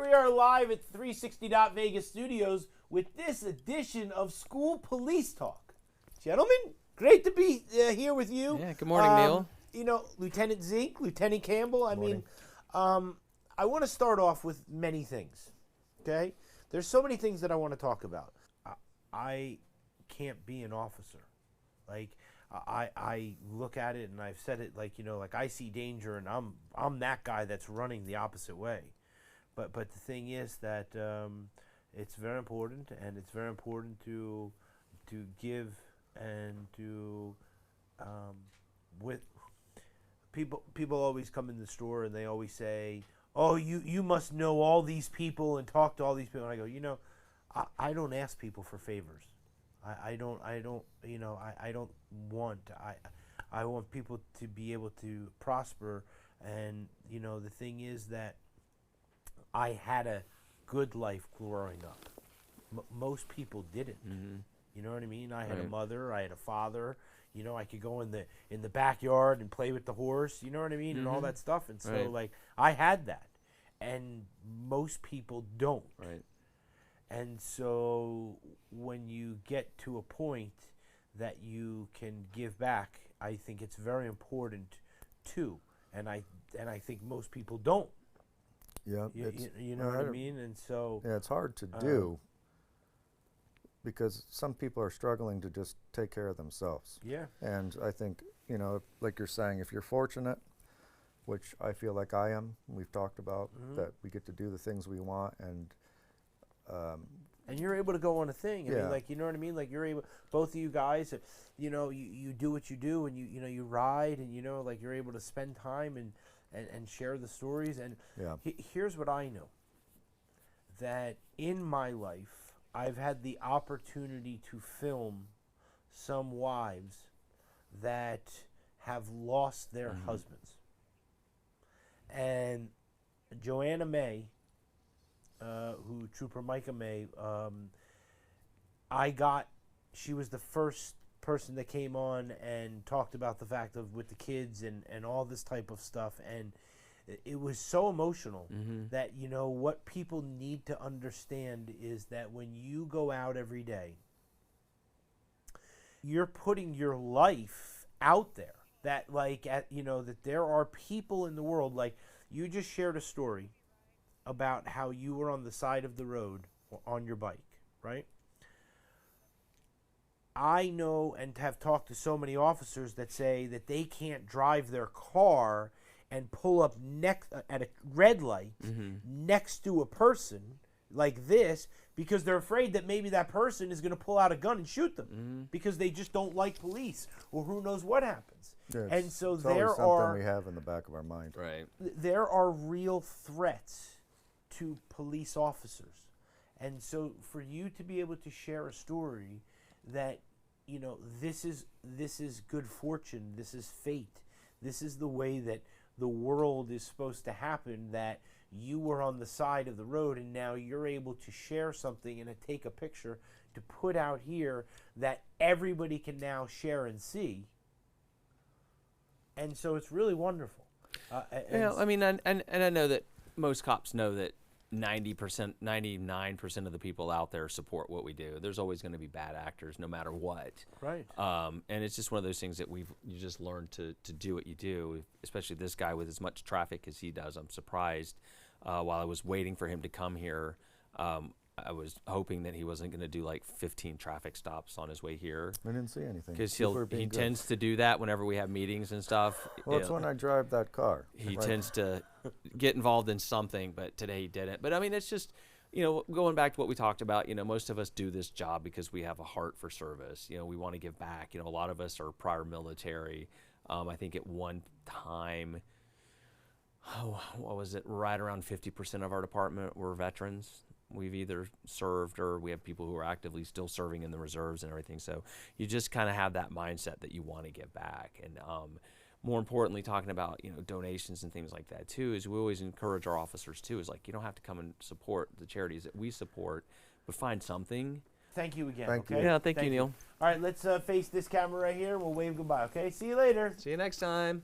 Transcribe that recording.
we are live at 360 Vegas Studios with this edition of School Police Talk. Gentlemen, great to be here with you. Yeah, good morning, Neil. You know, Lieutenant Zink, Lieutenant Campbell, I want to start off with many things, okay? There's so many things that I want to talk about. I can't be an officer. Like, I look at it and I've said it like, you know, like I see danger and I'm that guy that's running the opposite way. But the thing is that it's very important, and it's very important to give and to with people always come in the store and they always say, oh, you must know all these people and talk to all these people. And I go, you know, I don't ask people for favors. I don't want. I want people to be able to prosper, and you know the thing is that I had a good life growing up. Most people didn't. Mm-hmm. You know what I mean? I had a mother. I had a father. You know, I could go in the backyard and play with the horse. You know what I mean, and all that stuff. And so like I had that, and most people don't. Right. And so when you get to a point that you can give back, I think it's very important too. And I think most people don't. Yeah, you know what I mean? And so yeah, it's hard to do because some people are struggling to just take care of themselves. Yeah. And I think, you know, like you're saying, if you're fortunate, which I feel like I am, we've talked about that we get to do the things we want, and you're able to go on a thing. I mean, like, you know what I mean? Like, you're able, both of you guys, you know, you do what you do, and you know, you ride, and you know, like, you're able to spend time and share the stories. And here's what I know, that in my life, I've had the opportunity to film some wives that have lost their husbands. And Joanna May, Trooper Micah May, she was the first person that came on and talked about the fact of with the kids and all this type of stuff, and it was so emotional that, you know, what people need to understand is that when you go out every day, you're putting your life out there, that like, you know, that there are people in the world, like you just shared a story about how you were on the side of the road on your bike, right? I know and have talked to so many officers that say that they can't drive their car and pull up next at a red light next to a person like this because they're afraid that maybe that person is going to pull out a gun and shoot them because they just don't like police, or who knows what happens. Yeah, and so it's there something are we have in the back of our mind. Right. There are real threats to police officers. And so for you to be able to share a story that, you know, this is good fortune, this is fate, this is the way that the world is supposed to happen, that you were on the side of the road and now you're able to share something and take a picture to put out here that everybody can now share and see. And so it's really wonderful. Yeah, I mean, and I know that most cops know that 90%, 99% of the people out there support what we do. There's always going to be bad actors no matter what. Right. And it's just one of those things that you just learn to do what you do, especially this guy with as much traffic as he does. I'm surprised while I was waiting for him to come here, I was hoping that he wasn't going to do like 15 traffic stops on his way here. I didn't see anything. Because he tends to do that whenever we have meetings and stuff. Well, it's when I drive that car. He tends to get involved in something, but today he didn't. But I mean, it's just, you know, going back to what we talked about, you know, most of us do this job because we have a heart for service. You know, we want to give back. You know, a lot of us are prior military. I think at one time, what was it? Right around 50% of our department were veterans. We've either served or we have people who are actively still serving in the reserves and everything. So you just kind of have that mindset that you want to give back. And more importantly, talking about, you know, donations and things like that too, is we always encourage our officers too, is like, you don't have to come and support the charities that we support, but find something. Thank you again. Thank okay? you. Yeah, thank you, Neil. All right, let's face this camera right here. We'll wave goodbye, okay? See you later. See you next time.